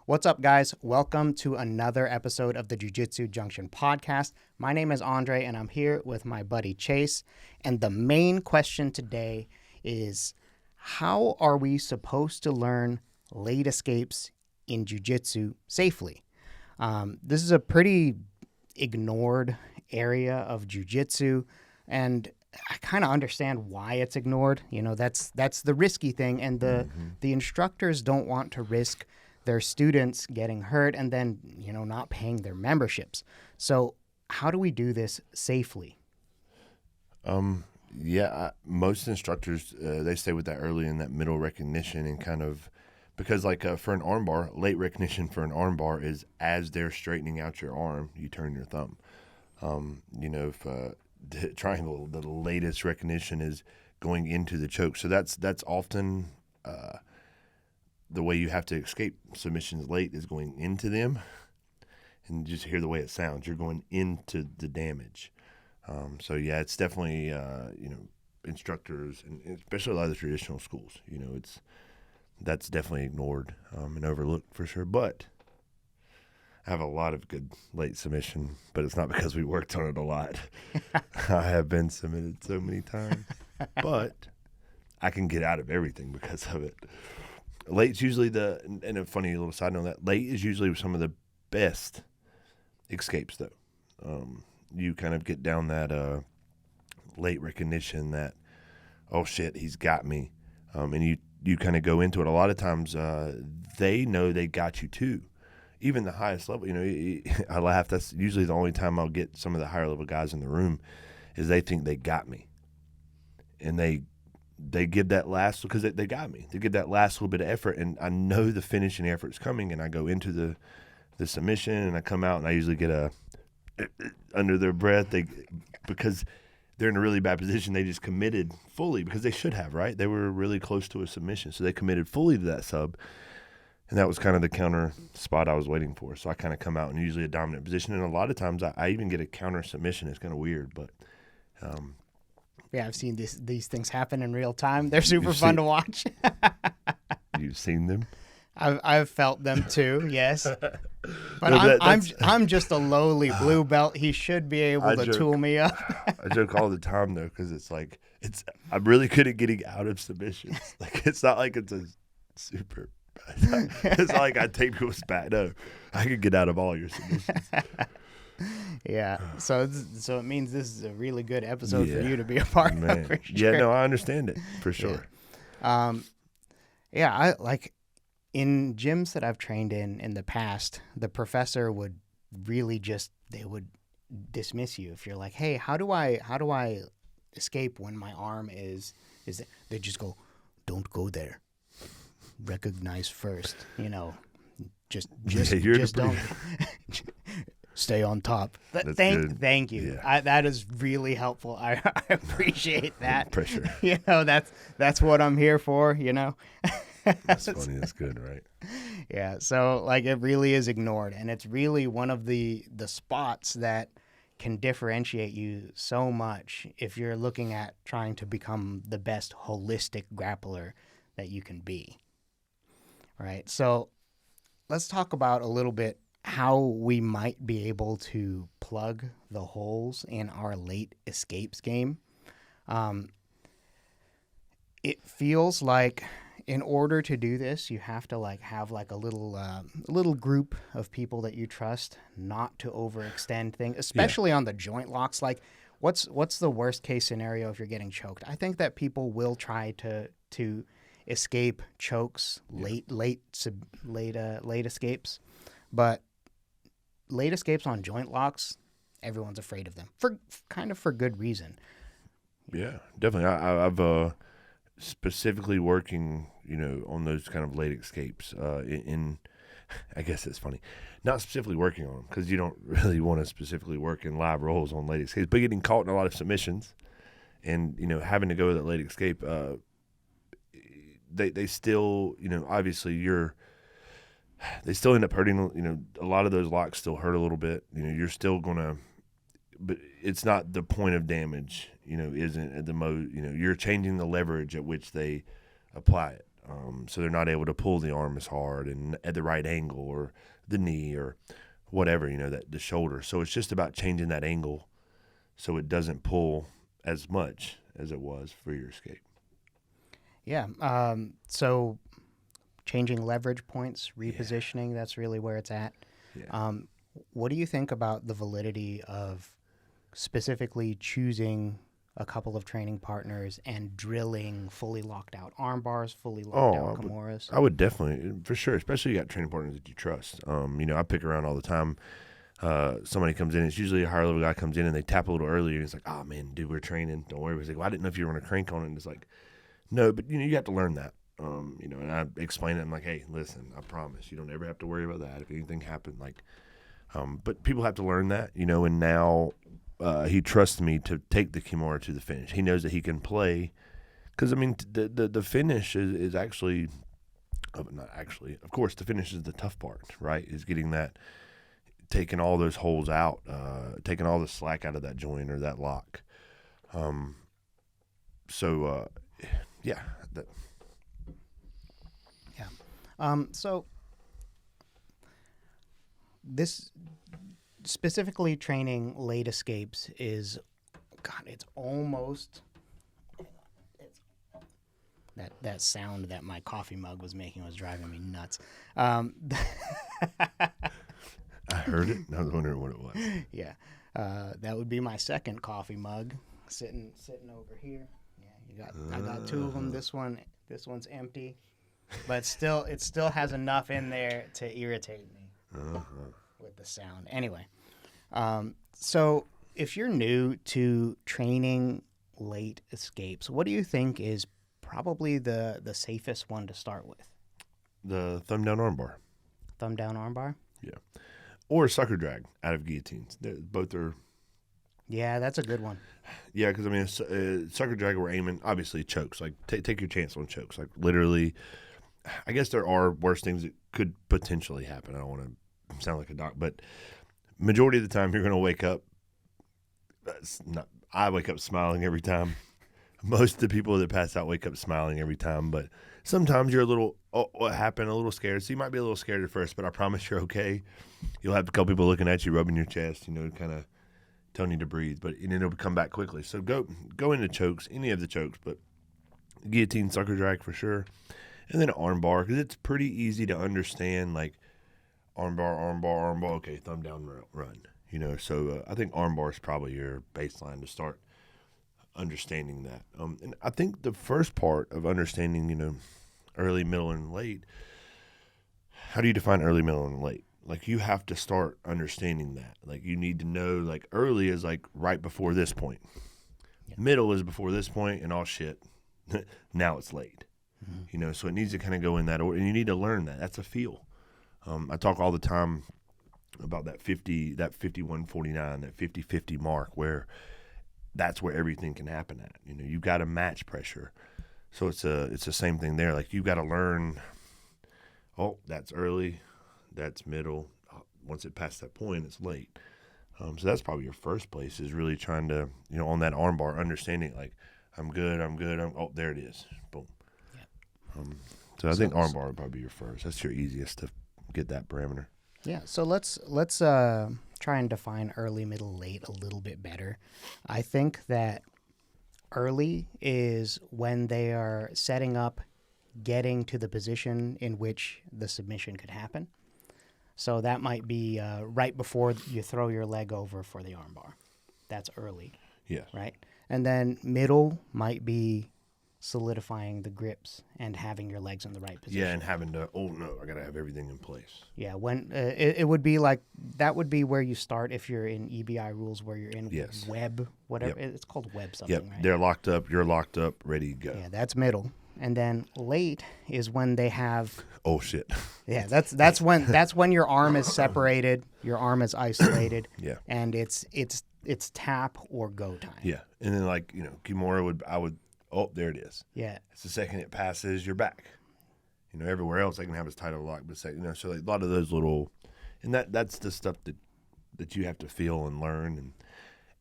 What's up, guys? Welcome to another episode of the Jiu Jitsu Junction podcast. My name is Andre, and I'm here with my buddy Chase. And the main question today is, how are we supposed to learn late escapes in Jiu Jitsu safely? This is a pretty ignored area of Jiu Jitsu, and I kind of understand why it's ignored. You know, that's the risky thing, and the instructors don't want to risk their students getting hurt and then, you know, not paying their memberships. So how do we do this safely? Most instructors, they stay with that early in that middle recognition and kind of, because like for an arm bar, late recognition for an arm bar is as they're straightening out your arm, you turn your thumb. If the triangle, the latest recognition is going into the choke. So that's often the way you have to escape submissions late is going into them, and just hear the way it sounds. You're going into the damage. It's definitely instructors, and especially a lot of the traditional schools. That's definitely ignored and overlooked for sure. But I have a lot of good late submission, but it's not because we worked on it a lot. I have been submitted so many times, but I can get out of everything because of it. Late's usually and a funny little side note, that late is usually some of the best escapes, though. You kind of get down that late recognition that, oh shit, he's got me. And you kind of go into it. A lot of times they know they got you too. Even the highest level, I laugh. That's usually the only time I'll get some of the higher level guys in the room is they think they got me. And they give that last, because they got me. They give that last little bit of effort, and I know the finishing effort's coming, and I go into the submission, and I come out, and I usually get a under their breath. Because they're in a really bad position, they just committed fully, because they should have, right? They were really close to a submission, so they committed fully to that sub, and that was kind of the counter spot I was waiting for. So I kind of come out in usually a dominant position, and a lot of times I even get a counter submission. It's kind of weird, but yeah, I've seen these things happen in real time. They're super fun to watch. You've seen them? I've felt them too, yes. But I'm just a lowly blue belt. He should be able to tool me up. I joke all the time though, because I'm really good at getting out of submissions. Like, it's not like it's a super. It's not like I take people's back. No, I can get out of all your submissions. Yeah, so it means this is a really good episode for you to be a part of. For sure. Yeah, no, I understand it for sure. I like in gyms that I've trained in the past, the professor would really they would dismiss you if you're like, hey, how do I escape when my arm is they just go, don't go there, recognize first, just don't. Stay on top. Thank you. Yeah. That is really helpful. I appreciate that. Pressure. That's what I'm here for. That's funny. That's good, right? Yeah. So it really is ignored, and it's really one of the spots that can differentiate you so much if you're looking at trying to become the best holistic grappler that you can be. Right. So let's talk about a little bit how we might be able to plug the holes in our late escapes game. It feels like in order to do this, you have to have a little group of people that you trust, not to overextend things, especially on the joint locks. Like, what's the worst case scenario if you're getting choked? I think that people will try to escape chokes, late escapes, but late escapes on joint locks, everyone's afraid of them for good reason. Yeah, definitely. I've specifically working, on those kind of late escapes. I guess it's funny, not specifically working on them, because you don't really want to specifically work in live rolls on late escapes, but getting caught in a lot of submissions, and having to go with that late escape. They still, obviously they still end up hurting. A lot of those locks still hurt a little bit. You're still gonna, but it's not the point of damage. Isn't at the most. You're changing the leverage at which they apply it. So they're not able to pull the arm as hard and at the right angle or the knee or whatever, that the shoulder. So it's just about changing that angle so it doesn't pull as much as it was for your escape. Yeah. So changing leverage points, repositioning, that's really where it's at. Yeah. What do you think about the validity of specifically choosing a couple of training partners and drilling fully locked out arm bars, fully locked out Kimuras? I would definitely, for sure, especially you got training partners that you trust. I pick around all the time. Somebody comes in, it's usually a higher level guy comes in and they tap a little earlier and it's like, oh man, dude, we're training. Don't worry. He's like, well, I didn't know if you were going to crank on it. And it's like, no, but you have to learn that. And I explain it. I'm like, hey, listen, I promise you don't ever have to worry about that. If anything happened, but people have to learn that, and now he trusts me to take the Kimura to the finish. He knows that he can play because, the finish is actually, not actually, of course, the finish is the tough part, right? Is getting that, taking all those holes out, taking all the slack out of that joint or that lock. Yeah. So this specifically training late escapes is, God, it's that sound that my coffee mug was making was driving me nuts. I heard it. I was wondering what it was. Yeah. That would be my second coffee mug sitting over here. Yeah, I got two of them. This one's empty. But it still has enough in there to irritate me with the sound. Anyway, so if you're new to training late escapes, what do you think is probably the safest one to start with? The thumb down armbar. Thumb down armbar? Yeah. Or sucker drag out of guillotines. Both are. Yeah, that's a good one. Yeah, because sucker drag, we're aiming obviously chokes. Like take your chance on chokes. Like literally. I guess there are worse things that could potentially happen. I don't want to sound like a doc, but majority of the time you're going to wake up. I wake up smiling every time. Most of the people that pass out wake up smiling every time, but sometimes you're a little, what happened? A little scared. So you might be a little scared at first, but I promise you're okay. You'll have a couple people looking at you, rubbing your chest, kind of telling you to breathe, but it'll come back quickly. So go into chokes, any of the chokes, but guillotine, sucker drag for sure. And then an arm bar, because it's pretty easy to understand, like arm bar, okay, thumb down, run. So I think arm bar is probably your baseline to start understanding that. And I think the first part of understanding, early, middle, and late, how do you define early, middle, and late? Like you have to start understanding that. Like you need to know, like early is like right before this point. Yeah. Middle is before this point, and all shit. Now it's late. Mm-hmm. So it needs to kind of go in that order, and you need to learn that. That's a feel. I talk all the time about that 51-49, that 50-50 mark, where that's where everything can happen at. You've got to match pressure. So it's the same thing there. Like you've got to learn. Oh, that's early, that's middle. Once it passed that point, it's late. So that's probably your first place is really trying to, on that arm bar, understanding like I'm good. Oh, there it is. Boom. So I think armbar would probably be your first. That's your easiest to get that parameter. Yeah. So let's try and define early, middle, late a little bit better. I think that early is when they are setting up, getting to the position in which the submission could happen. So that might be right before you throw your leg over for the armbar. That's early. Yes. Right. And then middle might be solidifying the grips and having your legs in the right position. Yeah, and having to, I got to have everything in place. Yeah, when it would be like, that would be where you start if you're in EBI rules, where you're in web, whatever. Yep. It's called web something, right? They're locked up, you're locked up, ready to go. Yeah, that's middle. And then late is when they have... Oh, shit. Yeah, that's when your arm is separated, your arm is isolated, and it's tap or go time. Yeah, and then Kimura oh, there it is. Yeah. It's the second it passes, you're back. Everywhere else I can have his title lock, but so like a lot of those little, and that's the stuff that you have to feel and learn, and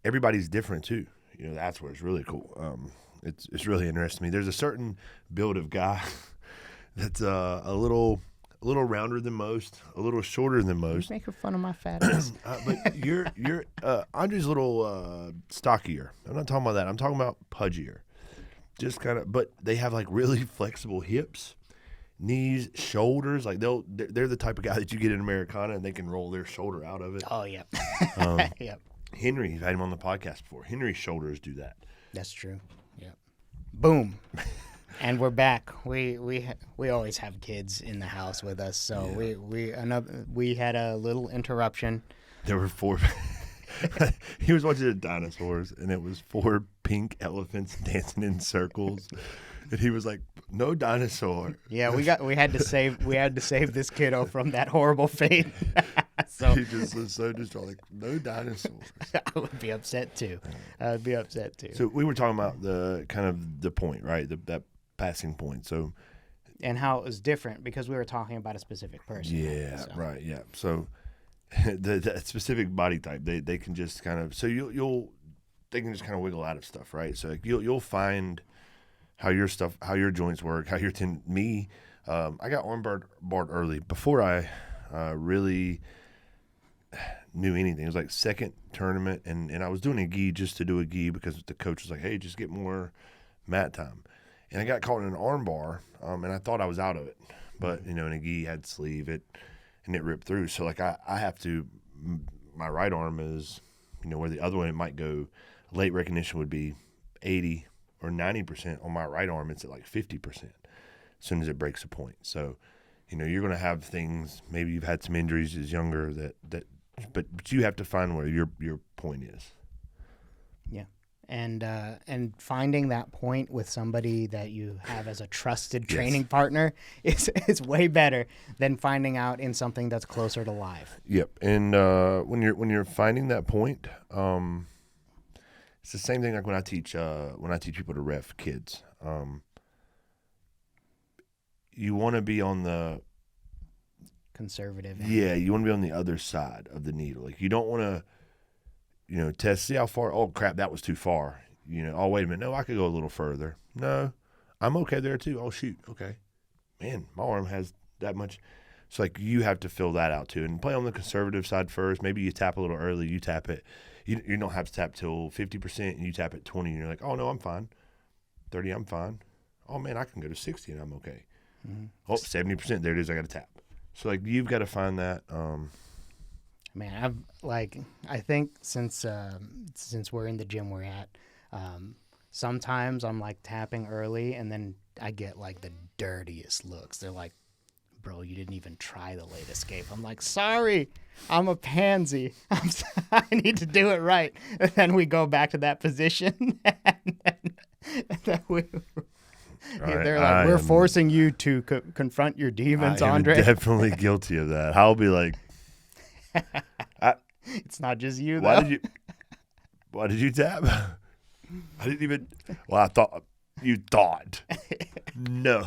everybody's different too. That's where it's really cool. It's really interesting to me. There's a certain build of guy that's a little rounder than most, a little shorter than You're most. making fun of my fat ass. But you're Andre's a little stockier. I'm not talking about that. I'm talking about pudgier. Just kind of, but they have like really flexible hips, knees, shoulders. Like they're the type of guy that you get in Americana and they can roll their shoulder out of it. Oh, yeah. Yep. Henry, you've had him on the podcast before. Henry's shoulders do that. That's true. Yep. Boom. And we're back. We always have kids in the house with us, so we had a little interruption. There were 4. He was watching the dinosaurs, and it was 4 pink elephants dancing in circles, and he was like, "No dinosaur." Yeah, we had to save this kiddo from that horrible fate. So He just was so distraught, like, "No dinosaurs." I would be upset too. So we were talking about the kind of the point, right? That passing point. So And how it was different because we were talking about a specific person. yeah, So, right, yeah. So the specific body type, they can just kind of they can just kind of wiggle out of stuff, right? So like you'll find how your joints work, how your me. I got armbarred early before I really knew anything. It was like second tournament, and I was doing a gi just to do a gi because the coach was like, "Hey, just get more mat time." And I got caught in an armbar, and I thought I was out of it, but in a gi had sleeve it. And it ripped through. So, like, I have to, my right arm is, where the other one it might go, late recognition would be 80 or 90%. On my right arm, it's at like 50% as soon as it breaks a point. So, you're going to have things, maybe you've had some injuries as younger but you have to find where your point is. Yeah. And finding that point with somebody that you have as a trusted training partner is way better than finding out in something that's closer to live. Yep. And when you're finding that point, it's the same thing like when I teach people to ref kids. You want to be on the conservative. Yeah, you want to be on the other side of the needle. Like you don't want to test, see how far. Oh crap, that was too far. Oh wait a minute, no, I could go a little further. No, I'm okay there too. Oh shoot, okay, man, my arm has that much. So like you have to fill that out too, and play on the conservative side first. Maybe you tap a little early. You tap it. You don't have to tap till 50%, and you tap at 20, and you're like, oh no, I'm fine. 30, I'm fine. Oh man, I can go to 60, and I'm okay. Mm-hmm. Oh, 70%, there it is. I got to tap. So like you've got to find that. Man, I think since we're in the gym we're at, sometimes I'm like tapping early and then I get like the dirtiest looks. They're like, "Bro, you didn't even try the late escape." I'm like, "Sorry, I'm a pansy. I need to do it right." And then we go back to that position, and then they're like, "We're forcing you to confront your demons, Andre." I'm definitely guilty of that. I'll be like. It's not just you, though. Why did you tap? I didn't even. Well, I thought you thought. No.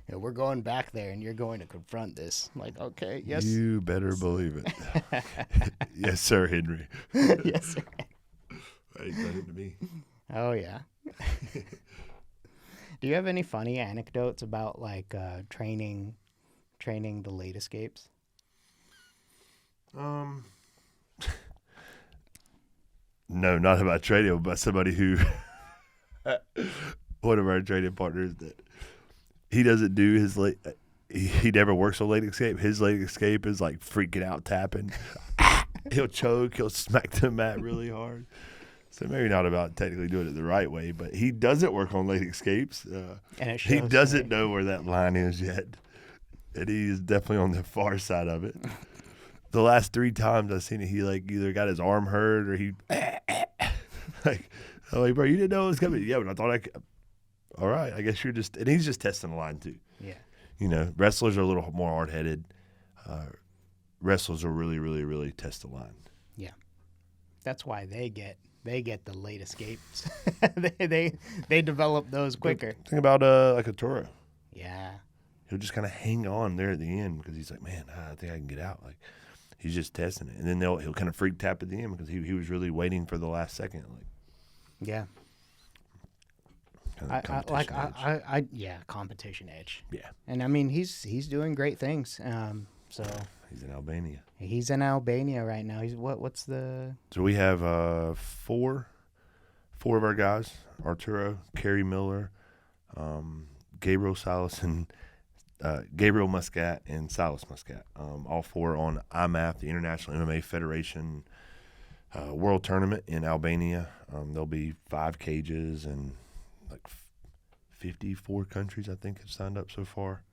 Yeah, we're going back there, and you're going to confront this. I'm like, okay, yes. You better believe it. Yes, sir, Henry. Yes, sir. He done it to me. Oh yeah. Do you have any funny anecdotes about like training the late escapes? No, not about training, but somebody who one of our training partners that he doesn't do his late. He never works on late escape. His late escape is like freaking out, tapping. He'll choke. He'll smack the mat really hard. So maybe not about technically doing it the right way, but he doesn't work on late escapes. And he doesn't know where that line is yet. And he is definitely on the far side of it. The last 3 times I've seen it, he like either got his arm hurt or he like, I'm like, bro, you didn't know it was coming. Yeah, but I thought I could. All right, I guess you're just, and he's just testing the line too. Yeah. Wrestlers are a little more hard-headed. Wrestlers will really, really, really test the line. Yeah. That's why they get the late escapes. they develop those quicker. Think about like a Toro. Yeah. He'll just kind of hang on there at the end because he's like, man, I think I can get out. Like he's just testing it, and then he'll kind of freak tap at the end because he was really waiting for the last second. Like, yeah. Kind of competition edge. Yeah, competition edge. Yeah. And I mean, he's doing great things. So He's in Albania. he's in Albania right now. He's what's the So we have four of our guys: Arturo, Kerry Miller, Gabriel Salas, and Gabriel Muscat and Silas Muscat. All four on IMAF, the International MMA Federation World Tournament in Albania. There'll be 5 cages and like 54 countries, I think, have signed up so far.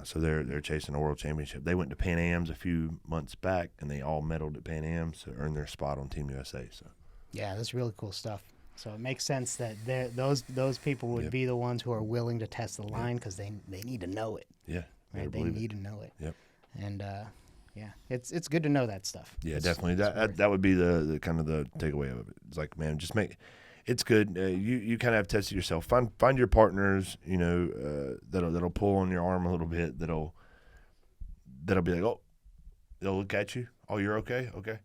So they're chasing a world championship. They went to Pan Am's a few months back, and they all medaled at Pan Am's to earn their spot on Team USA. So yeah, that's really cool stuff. So it makes sense that those people would be the ones who are willing to test the line because they need to know it. Yeah, Right? They need to know it. Yep. And yeah, it's good to know that stuff. Yeah, definitely. That would be the kind of the takeaway of it. It's like, man, just make. It's good. You kind of have tested yourself. Find your partners. You know, that'll pull on your arm a little bit. That'll be like, oh, they'll look at you. Oh, you're okay. Okay.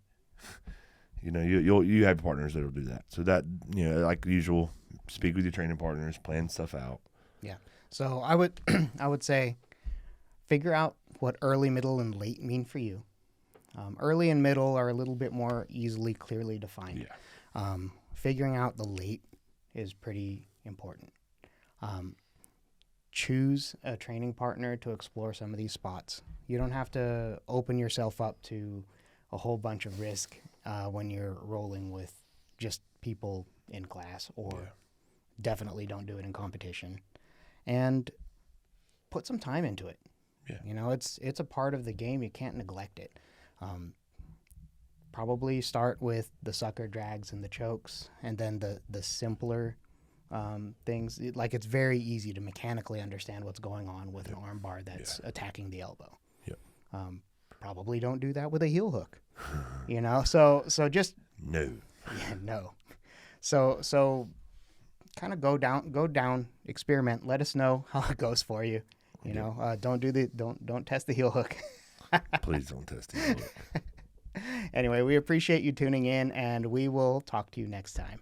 You know, you have partners that'll do that. So that, you know, like usual, speak with your training partners, plan stuff out. Yeah. So I would say, figure out what early, middle, and late mean for you. Early and middle are a little bit more clearly defined. Yeah. Figuring out the late is pretty important. Choose a training partner to explore some of these spots. You don't have to open yourself up to a whole bunch of risk when you're rolling with just people in class, or definitely don't do it in competition. And put some time into it. Yeah. You know, it's a part of the game. You can't neglect it. Probably start with the sucker drags and the chokes, and then the simpler things. It's very easy to mechanically understand what's going on with an arm bar that's attacking the elbow. Yep. Probably don't do that with a heel hook. You know, so just no. Yeah, no. So kind of go down, experiment. Let us know how it goes for you. You know, don't test the heel hook. Please don't test the heel hook. Anyway, we appreciate you tuning in, and we will talk to you next time.